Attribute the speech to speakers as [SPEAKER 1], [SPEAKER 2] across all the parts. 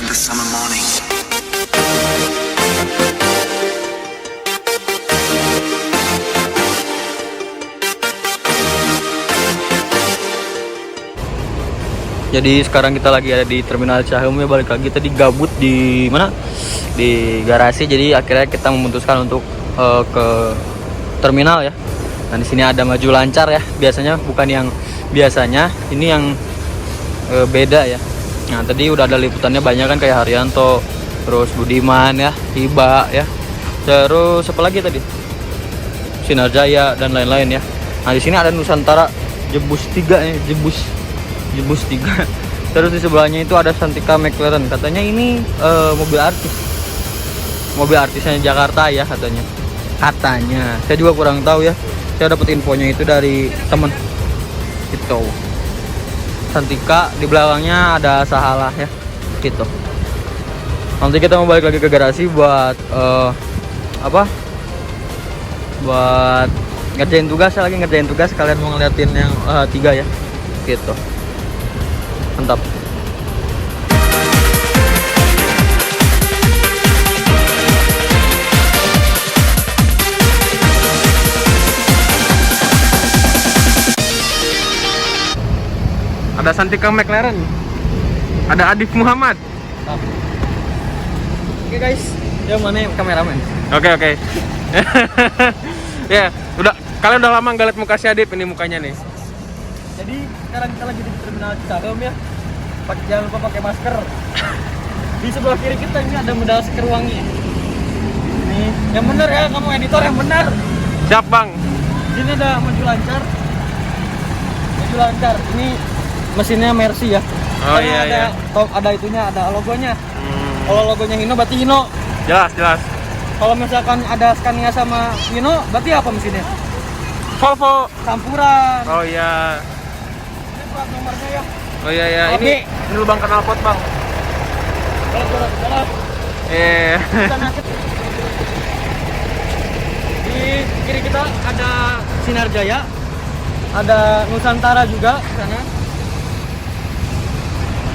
[SPEAKER 1] in the summer morning.
[SPEAKER 2] Jadi sekarang kita lagi ada di Terminal Cahum ya, balik lagi tadi gabut di mana? Di garasi. Jadi akhirnya kita memutuskan untuk ke terminal ya. Nah, di sini ada maju lancar ya. Biasanya bukan yang biasanya, ini yang beda ya. Nah, tadi udah ada liputannya banyak kan, kayak Haryanto, terus Budiman ya, Hiba ya. Terus apa lagi tadi? Sinar Jaya dan lain-lain ya. Nah, di sini ada Nusantara Jebus 3 ya, Jebus 3. Terus di sebelahnya itu ada Santika McLaren. Katanya ini mobil artisnya Jakarta ya katanya. Saya juga kurang tahu ya. Saya dapat infonya itu dari temen. Gitu. Santika, di belakangnya ada Sahalah ya. Gitu. Nanti kita mau balik lagi ke garasi buat buat ngerjain tugas. Kalian mau ngeliatin yang 3 ya. Gitu. Mantap.
[SPEAKER 3] Ada Santika McLaren, ada Adif Muhammad.
[SPEAKER 2] Oke guys, yang mana kameramen?
[SPEAKER 3] Oke. Ya, kalian udah lama nggak liat muka si Adif, ini mukanya nih.
[SPEAKER 2] Jadi sekarang kita lagi di Terminal Cahum ya. Jangan lupa pakai masker. Di sebelah kiri kita ini ada modal seker wangi. Nih, yang bener ya, kamu editor yang bener.
[SPEAKER 3] Siap bang?
[SPEAKER 2] Sini ada maju lancar. Ini mesinnya Mercy ya.
[SPEAKER 3] Oh iya,
[SPEAKER 2] ada ada itunya, ada logonya. Kalau logonya Hino berarti Hino.
[SPEAKER 3] Jelas.
[SPEAKER 2] Kalau misalkan ada Scania sama Hino berarti apa mesinnya?
[SPEAKER 3] Volvo
[SPEAKER 2] Campuran.
[SPEAKER 3] Oh iya.
[SPEAKER 2] Ini plat nomornya ya.
[SPEAKER 3] Oh iya.
[SPEAKER 2] Oke.
[SPEAKER 3] Ini lubang knalpot bang.
[SPEAKER 2] Jalan. Di kiri kita ada Sinar Jaya, ada Nusantara juga di sana.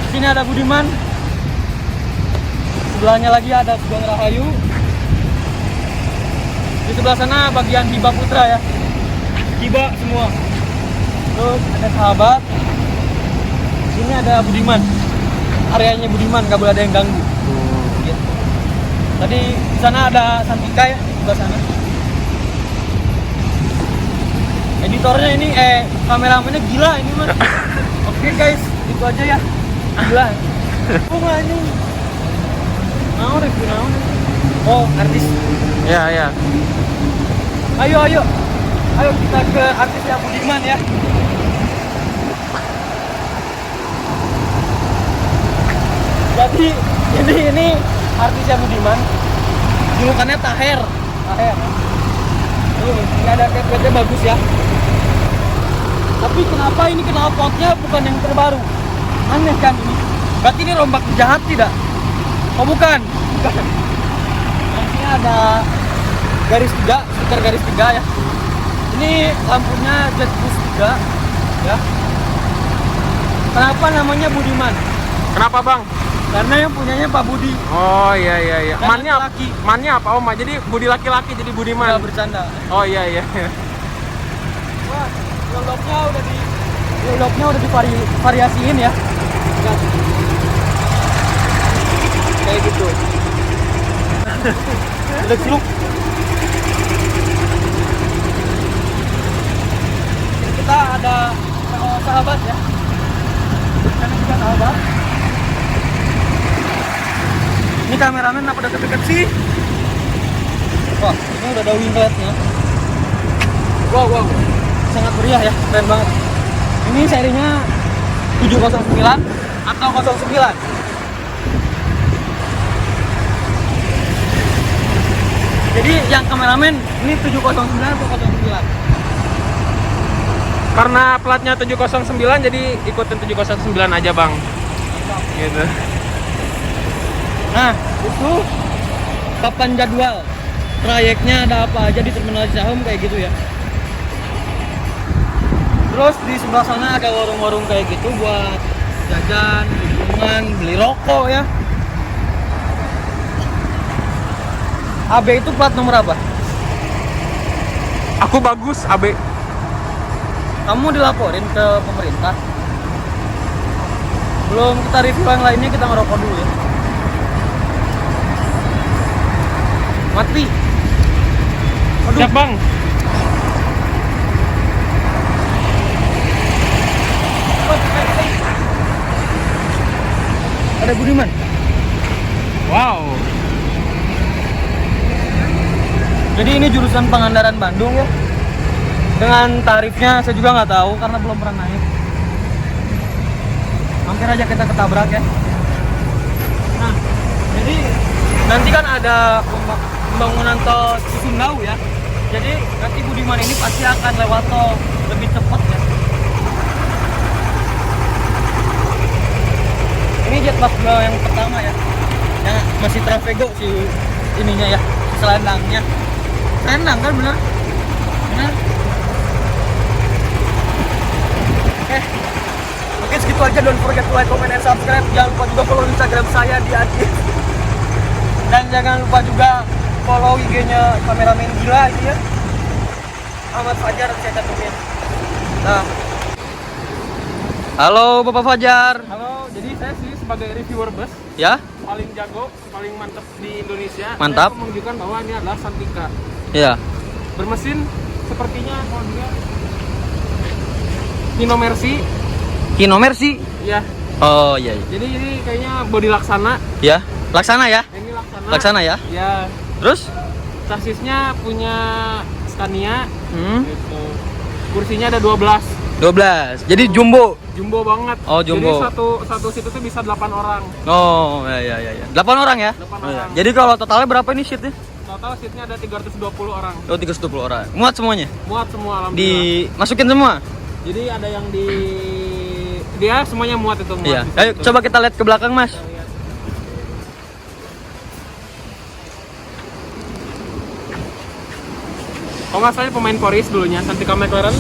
[SPEAKER 2] Sini ada Budiman. Sebelahnya lagi ada Sugeng Rahayu. Di sebelah sana bagian Hiba Putra ya. Hiba semua. Terus ada Sahabat. Sini ada Budiman. Areanya Budiman, nggak boleh ada yang ganggu. Gitu. Tadi di sana ada Santika ya, di sebelah sana. Editornya ini kameramennya gila ini mas. Oke guys, itu aja ya. Gila. Anjing. Naon. Oh, artis.
[SPEAKER 3] Iya.
[SPEAKER 2] Ayo kita ke artisnya Budiman ya. Jadi ini artisnya Budiman. Julukannya Taher. Ini ada catwalknya bagus ya. Tapi kenapa ini knalpotnya bukan yang terbaru? Aneh kan ini. Berarti ini rombak jahat tidak? Oh bukan. Nah, sini ada garis 3, stiker garis 3 ya. Ini lampunya Jetbus 3 ya. Kenapa namanya Budiman?
[SPEAKER 3] Kenapa bang?
[SPEAKER 2] Karena yang punyanya Pak Budi.
[SPEAKER 3] Oh iya.
[SPEAKER 2] Dan
[SPEAKER 3] Mannya apa Oma? Jadi Budi laki-laki jadi Budiman.
[SPEAKER 2] Nggak bercanda.
[SPEAKER 3] Oh iya.
[SPEAKER 2] Wah, Yoloknya udah divariasiin ya. Kayak gitu. Udah celuk. Kita ada Sahabat ya. Karena juga Sahabat. Ini kameramen kenapa deket-deket sih? Wah, ini udah ada wingletnya. Wow. Sangat meriah ya, keren banget. Ini serinya 709 atau 09. Jadi yang kameramen ini 709 atau 09.
[SPEAKER 3] Karena platnya 709 jadi ikutin 709 aja bang. Gitu.
[SPEAKER 2] Nah, itu papan jadwal trayeknya ada apa aja di Terminal Cahum kayak gitu ya. Terus di sebelah sana ada warung-warung kayak gitu buat jajan, beli rokok ya. AB itu plat nomor apa?
[SPEAKER 3] Aku bagus, AB.
[SPEAKER 2] Kamu dilaporin ke pemerintah? Belum kita review yang lainnya, kita ngerokok dulu ya. Mati. Aduh.
[SPEAKER 3] Siap bang.
[SPEAKER 2] Ada Budiman.
[SPEAKER 3] Wow.
[SPEAKER 2] Jadi ini jurusan Pangandaran Bandung ya. Dengan tarifnya saya juga nggak tahu karena belum pernah naik. Mampir aja kita ketabrak ya. Nah, jadi nanti kan ada pembangunan tol Cisumdawu ya. Jadi nanti Budiman ini pasti akan lewat tol lebih cepat ya. Ini jet bus yang pertama ya. Yang masih Travego si ininya ya, si selendangnya. Selendang kan bener? Bener? Oke. Mungkin segitu aja, don't forget to like, comment, and subscribe. Jangan lupa juga follow Instagram saya di Adit. Dan jangan lupa juga follow IG-nya kameramen gila ini ya. Ahmad Fajar saya cantumin. Nah. Halo Bapak Fajar.
[SPEAKER 3] Halo, jadi saya sih sebagai reviewer bus
[SPEAKER 2] Ya?
[SPEAKER 3] paling jago, paling mantap di Indonesia.
[SPEAKER 2] Mantap.
[SPEAKER 3] Saya menunjukkan bahwa ini adalah Santika.
[SPEAKER 2] Iya.
[SPEAKER 3] Bermesin sepertinya kalau dia Hino Mercy.
[SPEAKER 2] Hino Mercy.
[SPEAKER 3] Ya.
[SPEAKER 2] Oh iya.
[SPEAKER 3] Jadi ini kayaknya bodi Laksana.
[SPEAKER 2] Ya. Laksana ya?
[SPEAKER 3] Ini Laksana.
[SPEAKER 2] Laksana ya?
[SPEAKER 3] Ya.
[SPEAKER 2] Terus?
[SPEAKER 3] Sasisnya punya Scania.
[SPEAKER 2] Hmm.
[SPEAKER 3] Gitu. Kursinya ada 12.
[SPEAKER 2] 12. Jadi jumbo.
[SPEAKER 3] Jumbo banget.
[SPEAKER 2] Oh, jumbo.
[SPEAKER 3] Jadi satu situ tuh bisa 8 orang.
[SPEAKER 2] Oh, ya. 8 orang ya?
[SPEAKER 3] 8
[SPEAKER 2] Oh, iya.
[SPEAKER 3] orang.
[SPEAKER 2] Jadi kalau totalnya berapa ini seatnya?
[SPEAKER 3] Total seatnya ada 320 orang.
[SPEAKER 2] Oh, 320 orang. Muat semuanya?
[SPEAKER 3] Muat semua alhamdulillah.
[SPEAKER 2] Dimasukin semua?
[SPEAKER 3] Jadi ada yang di dia semuanya muat itu muat.
[SPEAKER 2] Iya.
[SPEAKER 3] di
[SPEAKER 2] Ayo
[SPEAKER 3] situ.
[SPEAKER 2] coba kita lihat ke belakang, Mas.
[SPEAKER 3] Kita lihat. Kalau nggak salah pemain Koris dulunya, Santika McLaren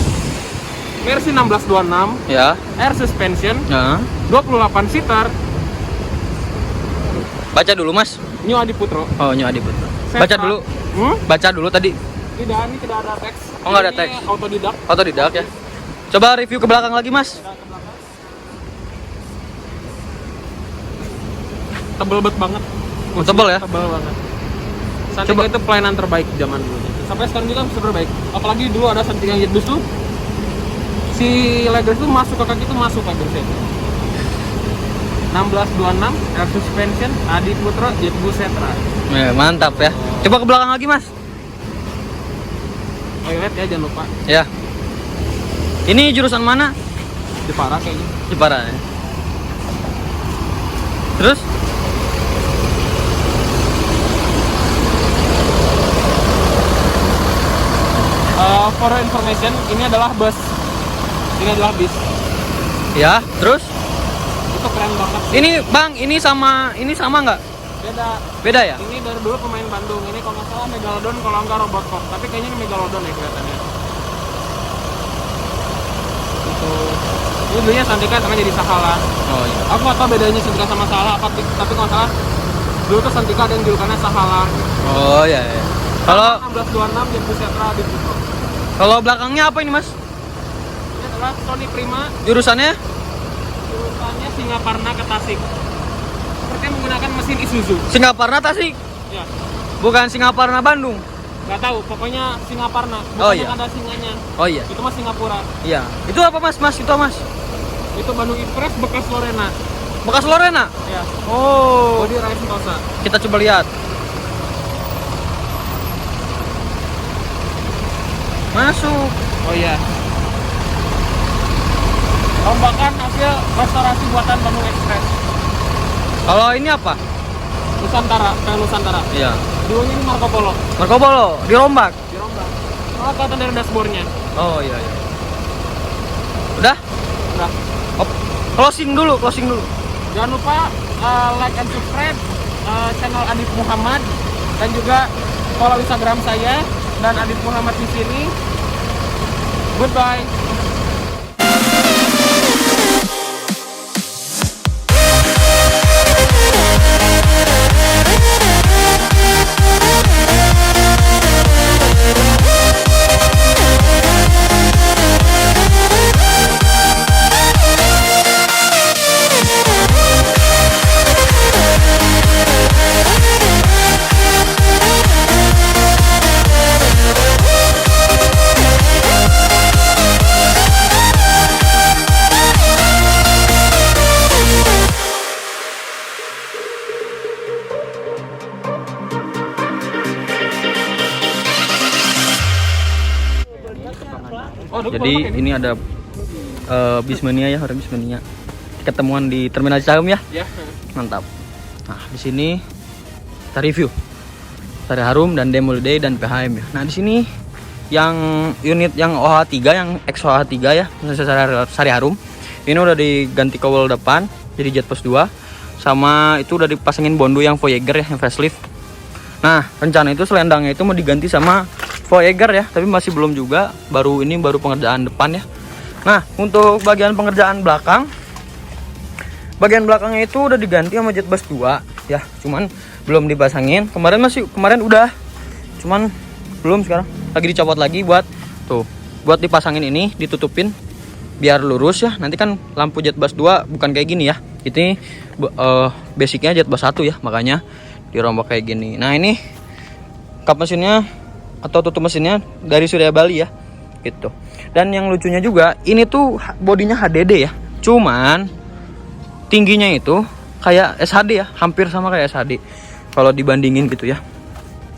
[SPEAKER 3] Mercy 1626,
[SPEAKER 2] Ya.
[SPEAKER 3] air suspension,
[SPEAKER 2] Nah.
[SPEAKER 3] 28 seater,
[SPEAKER 2] Baca dulu, Mas.
[SPEAKER 3] New Adiputro.
[SPEAKER 2] Oh, Nyo Adiputro.
[SPEAKER 3] Setra.
[SPEAKER 2] Baca dulu. Baca dulu tadi.
[SPEAKER 3] Tidak, ini tidak ada teks.
[SPEAKER 2] Oh, nggak ada
[SPEAKER 3] Ini
[SPEAKER 2] teks.
[SPEAKER 3] Autodidak.
[SPEAKER 2] Otodidak ya. Coba review ke belakang lagi, Mas.
[SPEAKER 3] Kita ke belakang. Tebel banget.
[SPEAKER 2] Oh, tebel ya?
[SPEAKER 3] Tebel banget. Santika
[SPEAKER 2] Coba.
[SPEAKER 3] itu pelayanan terbaik zaman dulu. Sampai sekarang juga masih terbaik. Apalagi dulu ada Santika yang Jetbus tuh, si leggers tuh masuk ke kaki tuh masuk leggersnya. 1626 air suspension Adiputro Jetbus Setra.
[SPEAKER 2] Mantap ya. Coba ke belakang lagi, Mas.
[SPEAKER 3] Toilet ya jangan lupa.
[SPEAKER 2] Ya. Ini jurusan mana?
[SPEAKER 3] Jepara kayaknya.
[SPEAKER 2] Jepara ya. Terus?
[SPEAKER 3] For information, ini adalah bus. Ini adalah bis.
[SPEAKER 2] Ya, terus?
[SPEAKER 3] Itu keren banget.
[SPEAKER 2] Ini Bang, ini sama nggak?
[SPEAKER 3] Beda.
[SPEAKER 2] Beda ya?
[SPEAKER 3] Ini dari dulu pemain Bandung. Ini kalau nggak salah Megalodon, kalau nggak Robocop. Tapi kayaknya ini Megalodon ya kelihatannya. Itu. Ini dulunya Santika sekarang jadi Sahala.
[SPEAKER 2] Oh iya.
[SPEAKER 3] Aku nggak tahu bedanya Santika sama Sahala apa, tapi kalau nggak salah dulu tuh Santika ada yang julukannya Sahala.
[SPEAKER 2] Oh iya. Kalau
[SPEAKER 3] 1626 Jetbus Setra Adiputro.
[SPEAKER 2] kalau belakangnya apa ini, Mas?
[SPEAKER 3] Ini adalah Sony Prima.
[SPEAKER 2] Jurusannya?
[SPEAKER 3] Jurusannya Singaparna ke Tasik. Seperti menggunakan mesin Isuzu.
[SPEAKER 2] Singaparna Tasik,
[SPEAKER 3] Ya.
[SPEAKER 2] bukan Singaparna Bandung.
[SPEAKER 3] Nggak tahu, pokoknya Singaparna. Bukan
[SPEAKER 2] Oh, iya.
[SPEAKER 3] yang ada singanya.
[SPEAKER 2] Oh iya.
[SPEAKER 3] Itu mah Singapura.
[SPEAKER 2] Iya. Itu apa, Mas? Mas, itu Mas.
[SPEAKER 3] Itu Bandung Express bekas Lorena.
[SPEAKER 2] Bekas Lorena.
[SPEAKER 3] Ya.
[SPEAKER 2] Oh.
[SPEAKER 3] Bodi Rai Sentosa.
[SPEAKER 2] Kita coba lihat. Masuk.
[SPEAKER 3] Oh iya. Rombakan hasil restorasi buatan Bandung Express.
[SPEAKER 2] Kalau ini apa?
[SPEAKER 3] Nusantara, kayak Nusantara.
[SPEAKER 2] Iya.
[SPEAKER 3] Dulunya ini Marco Polo.
[SPEAKER 2] Marco Polo dirombak.
[SPEAKER 3] Dirombak. Oh, kelihatan dari dashboardnya.
[SPEAKER 2] Oh iya. Udah?
[SPEAKER 3] Udah.
[SPEAKER 2] Oh, closing dulu.
[SPEAKER 3] Jangan lupa like and subscribe channel Adit Muhammad dan juga follow Instagram saya dan Adit Muhammad di sini. Goodbye. Oh, dulu
[SPEAKER 2] Jadi
[SPEAKER 3] baru pakai
[SPEAKER 2] ini ada Bismania ya, orang Bismania. Ketemuan di Terminal Cicahem ya.
[SPEAKER 3] Ya.
[SPEAKER 2] Mantap. Nah, di sini kita review Sari Harum dan Demoliday dan PHM ya. Nah, di sini yang unit yang OH3 yang X OH3 ya, Sari Harum. Ini udah diganti cowl depan jadi Jet Plus 2. Sama itu udah dipasangin Bondo yang Voyager ya, yang facelift. Nah, rencana itu selendangnya itu mau diganti sama Voyager ya, tapi masih belum juga. Baru pengerjaan depan ya. Nah, untuk bagian pengerjaan belakang, bagian belakangnya itu udah diganti sama Jet Bus 2 ya, cuman belum dipasangin. Kemarin udah, cuman belum, sekarang lagi dicopot lagi buat dipasangin ini, ditutupin biar lurus ya. Nanti kan lampu Jet Bus 2 bukan kayak gini ya. Ini basicnya Jet Bus 1 ya, makanya dirombak kayak gini. Nah, ini kap mesinnya atau tutup mesinnya dari Surya Bali ya, gitu. Dan yang lucunya juga, ini tuh bodinya HDD ya, cuman tingginya itu kayak SHD ya, hampir sama kayak SHD kalau dibandingin gitu ya.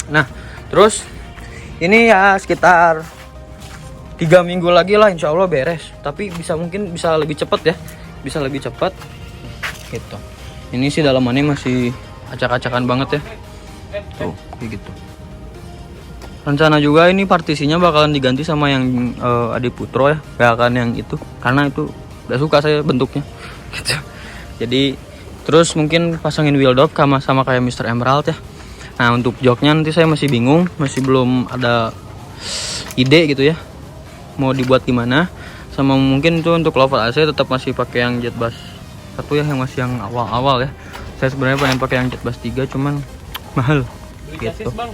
[SPEAKER 2] Nah, terus ini ya sekitar 3 minggu lagi lah insya Allah beres. Tapi mungkin bisa lebih cepet ya, bisa lebih cepet gitu. Ini sih dalamannya masih acak-acakan banget ya, tuh kayak gitu. Rencana juga ini partisinya bakalan diganti sama yang Adi Putro ya, gak akan yang itu, karena itu gak suka saya bentuknya gitu. Jadi terus mungkin pasangin wheel dop sama kayak Mr. Emerald ya. Nah, untuk joknya nanti saya masih bingung, masih belum ada ide gitu ya, mau dibuat gimana. Sama mungkin itu untuk lover AC tetap masih pakai yang Jet Bus 1 ya, yang masih yang awal-awal ya. Saya sebenarnya pengen pakai yang Jet Bus 3 cuman mahal gitu.
[SPEAKER 3] Bang.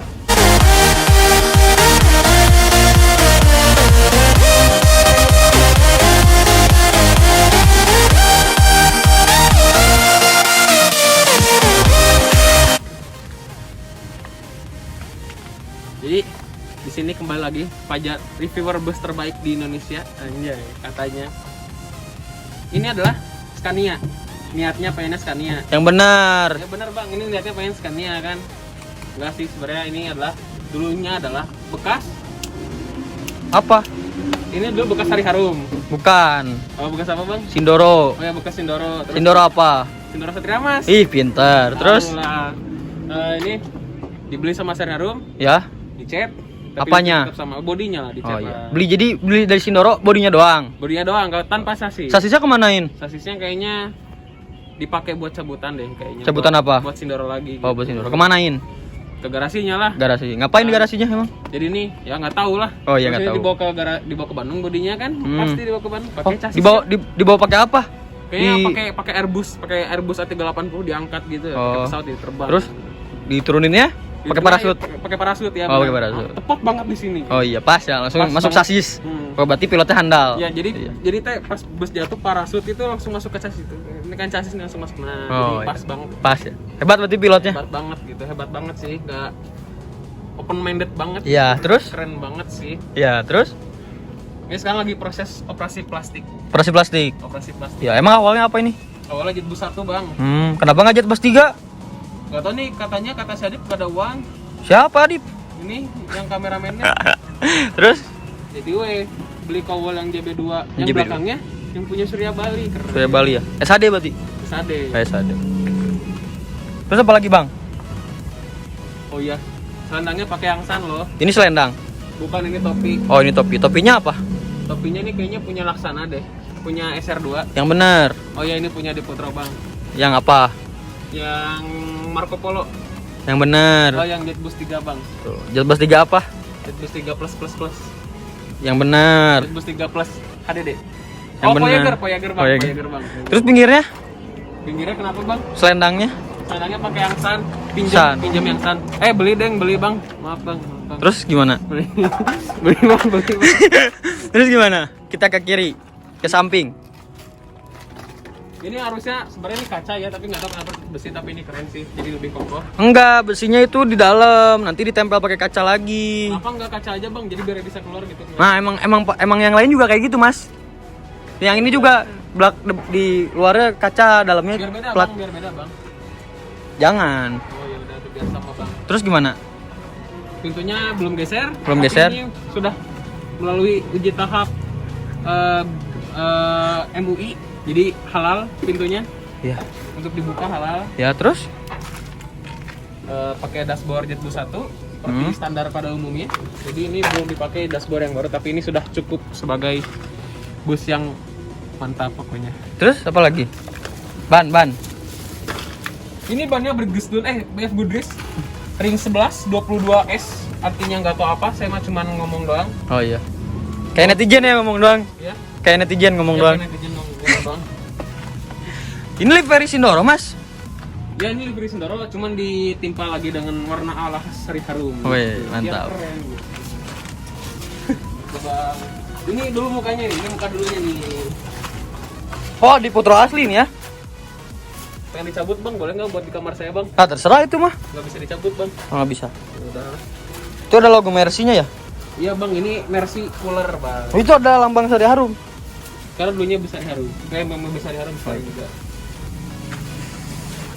[SPEAKER 3] Jadi di sini kembali lagi Fajar, reviewer bus terbaik di Indonesia. Anjay, katanya. Ini adalah Scania. Niatnya pengennya Scania.
[SPEAKER 2] Yang benar.
[SPEAKER 3] Ya benar Bang, ini niatnya pengen Scania kan. Enggak sih, sebenarnya ini dulunya adalah bekas
[SPEAKER 2] Apa?
[SPEAKER 3] ini dulu bekas Sari Harum.
[SPEAKER 2] Bukan.
[SPEAKER 3] Oh, bekas apa Bang?
[SPEAKER 2] Sindoro.
[SPEAKER 3] Oh ya, bekas Sindoro. Terus
[SPEAKER 2] Sindoro apa?
[SPEAKER 3] Sindoro Satria Mas.
[SPEAKER 2] Ih, pintar. Terus?
[SPEAKER 3] Ini dibeli sama Sari Harum,
[SPEAKER 2] Ya.
[SPEAKER 3] dicat.
[SPEAKER 2] Apanya?
[SPEAKER 3] Tetap sama bodinya lah dicat.
[SPEAKER 2] Oh iya.
[SPEAKER 3] lah.
[SPEAKER 2] Beli dari Sindoro bodinya doang.
[SPEAKER 3] Bodinya doang, tanpa sasis.
[SPEAKER 2] Sasisnya kemanain?
[SPEAKER 3] Sasisnya kayaknya dipakai buat cabutan deh kayaknya.
[SPEAKER 2] Cabutan apa?
[SPEAKER 3] Buat Sindoro lagi.
[SPEAKER 2] Oh, buat Sindoro. Kemanain?
[SPEAKER 3] Ke garasinya lah.
[SPEAKER 2] Garasi. Ngapain di garasinya emang?
[SPEAKER 3] Jadi nih, ya nggak tahu lah.
[SPEAKER 2] Oh iya, nggak
[SPEAKER 3] Maksudnya
[SPEAKER 2] tahu.
[SPEAKER 3] dibawa ke Bandung bodinya kan, pasti dibawa ke Bandung. Pakai chassis.
[SPEAKER 2] Dibawa pakai apa?
[SPEAKER 3] Kayaknya pakai Airbus A380 diangkat gitu, pakai pesawat diterbang.
[SPEAKER 2] Terus dituruninnya pakai parasut.
[SPEAKER 3] Pakai parasut ya.
[SPEAKER 2] Oh, pakai parasut.
[SPEAKER 3] Tepat banget di sini.
[SPEAKER 2] Oh iya, pas ya, langsung
[SPEAKER 3] Pas
[SPEAKER 2] masuk
[SPEAKER 3] banget.
[SPEAKER 2] sasis.
[SPEAKER 3] Hmm.
[SPEAKER 2] Oh, berarti pilotnya handal.
[SPEAKER 3] Ya, jadi
[SPEAKER 2] Iya.
[SPEAKER 3] teh pas bus jatuh parasut itu langsung masuk ke chassis itu. Ini kan chassis langsung masuk. Nah,
[SPEAKER 2] Oh,
[SPEAKER 3] jadi pas
[SPEAKER 2] iya.
[SPEAKER 3] banget.
[SPEAKER 2] Pas ya. Hebat berarti pilotnya.
[SPEAKER 3] Hebat banget gitu, hebat banget sih, nggak open minded banget.
[SPEAKER 2] Iya, terus?
[SPEAKER 3] Keren banget sih.
[SPEAKER 2] Ya, terus
[SPEAKER 3] Ini sekarang lagi proses operasi plastik.
[SPEAKER 2] operasi plastik.
[SPEAKER 3] Operasi plastik.
[SPEAKER 2] Ya, emang awalnya apa ini?
[SPEAKER 3] Awalnya Jet Bus 1 Bang.
[SPEAKER 2] Kenapa nggak Jet Bus 3?
[SPEAKER 3] Gak tau nih, katanya kata si Adip gak ada uang.
[SPEAKER 2] Siapa, Adip?
[SPEAKER 3] Ini yang kameramennya.
[SPEAKER 2] Terus?
[SPEAKER 3] Jadi beli kowal yang JB2 yang
[SPEAKER 2] JB2.
[SPEAKER 3] belakangnya yang punya Surya Bali. Keren.
[SPEAKER 2] Surya Bali ya? SHD berarti?
[SPEAKER 3] Sade.
[SPEAKER 2] SHD. Terus apa lagi, Bang?
[SPEAKER 3] Oh iya, selendangnya pakai angsan loh.
[SPEAKER 2] Ini selendang.
[SPEAKER 3] Bukan, ini topi.
[SPEAKER 2] Oh, ini topi. Topinya apa?
[SPEAKER 3] Topinya ini kayaknya punya Laksana deh. Punya SR2.
[SPEAKER 2] Yang benar.
[SPEAKER 3] Oh iya, ini punya Diputro Bang.
[SPEAKER 2] Yang apa?
[SPEAKER 3] Yang Marco Polo.
[SPEAKER 2] Yang benar.
[SPEAKER 3] Oh, yang Jet Bus 3 Bang.
[SPEAKER 2] Tuh, Jet Bus 3 apa?
[SPEAKER 3] Jet Bus 3 plus.
[SPEAKER 2] Yang benar.
[SPEAKER 3] Jet Bus 3 plus HDD.
[SPEAKER 2] Yang
[SPEAKER 3] oh,
[SPEAKER 2] benar.
[SPEAKER 3] Voyager Bang.
[SPEAKER 2] Voyager.
[SPEAKER 3] Voyager Bang.
[SPEAKER 2] Terus pinggirnya?
[SPEAKER 3] Pinggirnya kenapa Bang?
[SPEAKER 2] Selendangnya?
[SPEAKER 3] Selendangnya pakai angsan.
[SPEAKER 2] San.
[SPEAKER 3] Pinjam yang san. Beli Bang. Maaf Bang.
[SPEAKER 2] Terus gimana?
[SPEAKER 3] beli Bang.
[SPEAKER 2] Terus gimana? Kita ke kiri, ke samping.
[SPEAKER 3] Ini harusnya sebenarnya ini kaca ya, tapi nggak tahu kenapa besi, tapi ini keren sih, jadi lebih kokoh.
[SPEAKER 2] Enggak, besinya itu di dalam, nanti ditempel pakai kaca lagi.
[SPEAKER 3] Kenapa nggak kaca aja Bang? Jadi biar bisa keluar gitu.
[SPEAKER 2] Nah, emang yang lain juga kayak gitu, Mas. Yang ini juga di luarnya kaca, dalamnya
[SPEAKER 3] Biar beda
[SPEAKER 2] plat.
[SPEAKER 3] Bang, biar beda Bang.
[SPEAKER 2] Jangan.
[SPEAKER 3] Oh ya udah, biar sama Bang.
[SPEAKER 2] Terus gimana?
[SPEAKER 3] Pintunya belum geser.
[SPEAKER 2] Belum
[SPEAKER 3] tapi
[SPEAKER 2] geser.
[SPEAKER 3] Ini sudah melalui uji tahap MUI, jadi halal pintunya
[SPEAKER 2] Iya.
[SPEAKER 3] untuk dibuka halal.
[SPEAKER 2] Ya, terus?
[SPEAKER 3] Pakai dashboard JetBlue 1 seperti standar pada umumnya. Jadi ini belum dipakai dashboard yang baru, tapi ini sudah cukup sebagai bus yang mantap pokoknya.
[SPEAKER 2] Terus apa lagi? Ban.
[SPEAKER 3] Ini bannya BF Goodrich ring 11 22S, artinya nggak tahu apa, saya mah cuman ngomong doang.
[SPEAKER 2] Oh iya. Kayak netizen ya ngomong doang.
[SPEAKER 3] Ya.
[SPEAKER 2] Kayak netizen ngomong doang.
[SPEAKER 3] Netizen ngomong doang.
[SPEAKER 2] Ini livery Sindoro, Mas.
[SPEAKER 3] Ya ini livery Sindoro, cuman ditimpa lagi dengan warna ala Sari Harum.
[SPEAKER 2] Wih, mantap.
[SPEAKER 3] Biar keren, gitu. Bang. Ini dulu mukanya nih, ini muka dulunya nih.
[SPEAKER 2] Oh, di Putro asli nih ya?
[SPEAKER 3] Pengen dicabut bang, boleh nggak buat di kamar saya bang?
[SPEAKER 2] Ah, terserah itu mah.
[SPEAKER 3] Nggak bisa dicabut bang.
[SPEAKER 2] Oh, nggak bisa.
[SPEAKER 3] Udah.
[SPEAKER 2] Itu ada logo Mercy-nya ya?
[SPEAKER 3] Iya bang, ini Mercy cooler bang.
[SPEAKER 2] Oh, itu ada lambang Sari Harum.
[SPEAKER 3] Karena dulunya besar harum. Kayak memang besar harum sekali juga.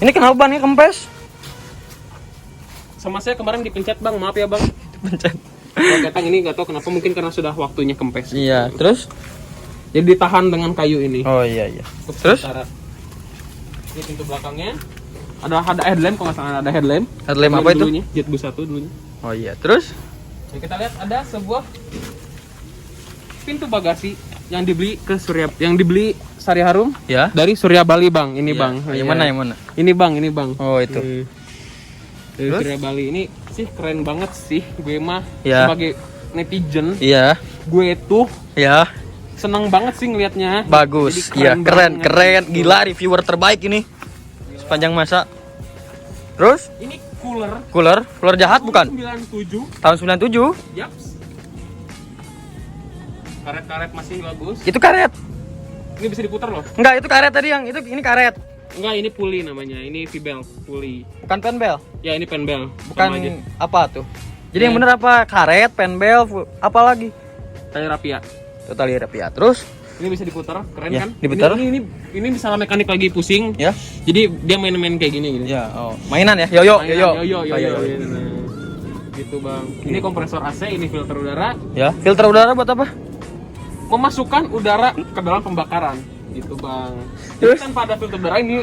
[SPEAKER 2] Ini kenapa bannya kempes?
[SPEAKER 3] Sama saya kemarin dipencet bang, maaf ya bang.
[SPEAKER 2] Pencet.
[SPEAKER 3] Kalau datang ini nggak tahu kenapa, mungkin karena sudah waktunya kempes.
[SPEAKER 2] Iya, terus?
[SPEAKER 3] Jadi ditahan dengan kayu ini.
[SPEAKER 2] Oh iya.
[SPEAKER 3] Untuk
[SPEAKER 2] Terus?
[SPEAKER 3] sementara. Ini pintu belakangnya. Ada headlamp, kalau nggak salah ada headlamp.
[SPEAKER 2] Headlamp apa itu?
[SPEAKER 3] Dulunya, JetBlue 1 dulunya.
[SPEAKER 2] Oh iya, terus?
[SPEAKER 3] Jadi kita lihat ada sebuah pintu bagasi yang dibeli Sari Harum
[SPEAKER 2] Ya.
[SPEAKER 3] dari Surya Bali bang. Ini
[SPEAKER 2] Iya.
[SPEAKER 3] bang.
[SPEAKER 2] Yang
[SPEAKER 3] Iya.
[SPEAKER 2] mana yang mana?
[SPEAKER 3] Ini bang.
[SPEAKER 2] Oh itu.
[SPEAKER 3] Dari
[SPEAKER 2] Terus?
[SPEAKER 3] Surya Bali ini sih keren banget sih. Gue mah
[SPEAKER 2] Ya.
[SPEAKER 3] sebagai netizen,
[SPEAKER 2] Iya.
[SPEAKER 3] gue tuh
[SPEAKER 2] Ya.
[SPEAKER 3] seneng banget sih ngelihatnya.
[SPEAKER 2] Bagus.
[SPEAKER 3] Jadi
[SPEAKER 2] Iya, keren.
[SPEAKER 3] banget gitu.
[SPEAKER 2] Gila, reviewer terbaik ini sepanjang masa. Terus?
[SPEAKER 3] Ini cooler.
[SPEAKER 2] Cooler jahat bukan?
[SPEAKER 3] 97.
[SPEAKER 2] Tahun 97.
[SPEAKER 3] Yaps. Karet-karet masih bagus.
[SPEAKER 2] Itu karet.
[SPEAKER 3] Ini bisa diputar loh.
[SPEAKER 2] Enggak, itu karet tadi yang itu ini karet.
[SPEAKER 3] Enggak, ini pulley namanya. Ini V-belt pulley.
[SPEAKER 2] Bukan penbel.
[SPEAKER 3] Ya, ini penbel.
[SPEAKER 2] Bukan
[SPEAKER 3] Sama aja.
[SPEAKER 2] apa tuh? Jadi yang bener apa? Karet, penbel, apa lagi?
[SPEAKER 3] Tali rapia.
[SPEAKER 2] Total rapia. Terus?
[SPEAKER 3] Ini bisa diputar, keren
[SPEAKER 2] Ya,
[SPEAKER 3] kan?
[SPEAKER 2] diputar.
[SPEAKER 3] Ini misalnya mekanik lagi pusing.
[SPEAKER 2] Ya.
[SPEAKER 3] Jadi dia main-main kayak gini gitu.
[SPEAKER 2] Ya, oh. Mainan ya? Yoyo.
[SPEAKER 3] Mainan, yo.
[SPEAKER 2] Oh, iya.
[SPEAKER 3] Gitu bang. Ini kompresor AC, ini filter udara.
[SPEAKER 2] Ya, filter udara buat apa?
[SPEAKER 3] Memasukkan udara ke dalam pembakaran. Gitu bang.
[SPEAKER 2] Terus?
[SPEAKER 3] Jadi tanpa ada filter udara ini,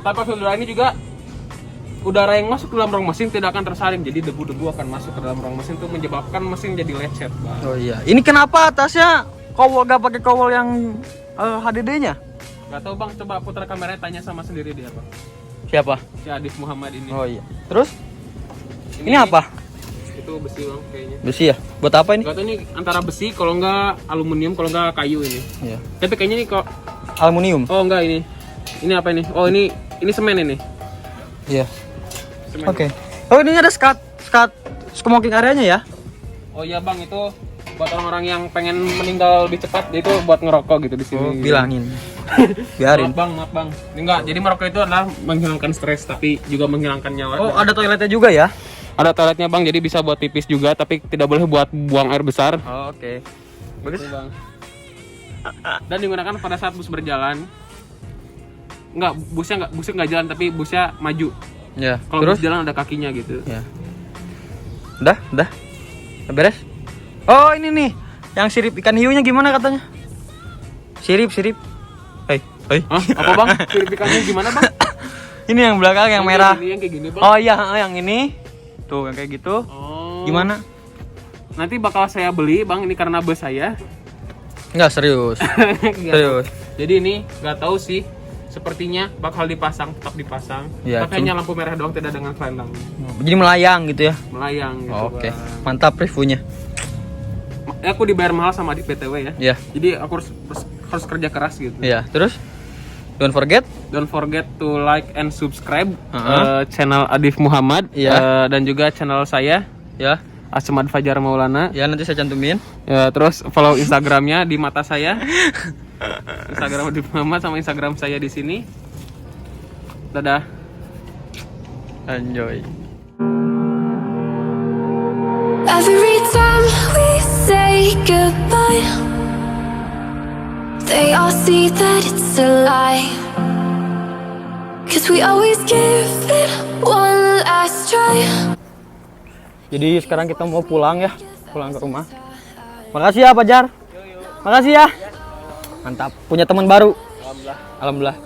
[SPEAKER 3] tanpa filter udara ini juga udara yang masuk ke dalam ruang mesin tidak akan tersaring. Jadi debu-debu akan masuk ke dalam ruang mesin itu menyebabkan mesin jadi lecet bang.
[SPEAKER 2] Oh iya. Ini kenapa atasnya kowol gak pakai kowol yang HDD-nya?
[SPEAKER 3] Gak tau bang, coba putar kameranya tanya sama sendiri dia bang.
[SPEAKER 2] Siapa?
[SPEAKER 3] Si Adif Muhammad ini.
[SPEAKER 2] Oh iya. Terus? Ini apa?
[SPEAKER 3] Itu besi bang kayaknya.
[SPEAKER 2] Besi ya? Buat apa ini?
[SPEAKER 3] Gak tau ini antara besi, kalau enggak aluminium, kalau enggak kayu ini.
[SPEAKER 2] Iya.
[SPEAKER 3] Tapi kayaknya ini kok.
[SPEAKER 2] Aluminium.
[SPEAKER 3] Oh enggak ini. Ini apa ini? Oh ini semen ini.
[SPEAKER 2] Iya.
[SPEAKER 3] Semen.
[SPEAKER 2] Oke. Oh ini ada skat smoking areanya ya?
[SPEAKER 3] Oh iya bang, itu buat orang-orang yang pengen meninggal lebih cepat, itu buat ngerokok gitu di sini.
[SPEAKER 2] Oh, bilangin. Biarin.
[SPEAKER 3] Maaf bang. Ini enggak. Jadi merokok itu adalah menghilangkan stres, tapi juga menghilangkan nyawa.
[SPEAKER 2] Oh ada toiletnya juga ya?
[SPEAKER 3] Ada toiletnya bang, jadi bisa buat pipis juga, tapi tidak boleh buat buang air besar.
[SPEAKER 2] Oh, oke. Bagus.
[SPEAKER 3] Gitu, bang. Dan digunakan pada saat bus berjalan. Busnya nggak jalan, tapi busnya maju.
[SPEAKER 2] Ya.
[SPEAKER 3] Kalau
[SPEAKER 2] Terus?
[SPEAKER 3] bus jalan ada kakinya gitu.
[SPEAKER 2] Ya. Udah. Udah beres? Oh ini nih, yang sirip ikan hiunya gimana katanya? Sirip. Hei.
[SPEAKER 3] Hah? Apa bang? Sirip ikannya gimana bang?
[SPEAKER 2] Ini yang belakang yang merah.
[SPEAKER 3] Yang kayak gini bang.
[SPEAKER 2] Oh iya, yang ini. Tuh, yang kayak gitu.
[SPEAKER 3] Oh.
[SPEAKER 2] Gimana?
[SPEAKER 3] Nanti bakal saya beli bang, ini karena bus saya.
[SPEAKER 2] Enggak serius. Serius.
[SPEAKER 3] Jadi ini nggak tahu sih. Sepertinya bakal dipasang, tetap dipasang.
[SPEAKER 2] Ya,
[SPEAKER 3] Tapi hanya lampu merah doang, tidak dengan selendang.
[SPEAKER 2] Jadi melayang gitu ya.
[SPEAKER 3] Melayang gitu.
[SPEAKER 2] Oh, oke.
[SPEAKER 3] Bang.
[SPEAKER 2] Mantap reviewnya.
[SPEAKER 3] Aku dibayar mahal sama di PTW ya.
[SPEAKER 2] Ya.
[SPEAKER 3] Jadi aku harus kerja keras gitu.
[SPEAKER 2] Ya, terus don't forget
[SPEAKER 3] to like and subscribe
[SPEAKER 2] Uh-huh.
[SPEAKER 3] channel Adif Muhammad dan juga channel saya
[SPEAKER 2] ya.
[SPEAKER 3] Asmad Fajar Maulana.
[SPEAKER 2] Ya nanti saya cantumin.
[SPEAKER 3] Ya, terus follow Instagramnya di mata saya. Instagram Adif Muhammad sama Instagram saya di sini. Dadah.
[SPEAKER 2] Enjoy.
[SPEAKER 1] Every time we say goodbye, they all see that it's a lie. 'Cause we always give it one last try.
[SPEAKER 2] Jadi sekarang kita mau pulang ya, pulang ke rumah. Makasih ya Pak Jar. Makasih ya. Mantap, punya teman baru.
[SPEAKER 3] Alhamdulillah.
[SPEAKER 2] Alhamdulillah.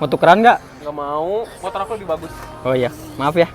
[SPEAKER 2] Mau tukeran nggak?
[SPEAKER 3] Nggak mau, motor aku lebih bagus.
[SPEAKER 2] Oh iya, maaf ya.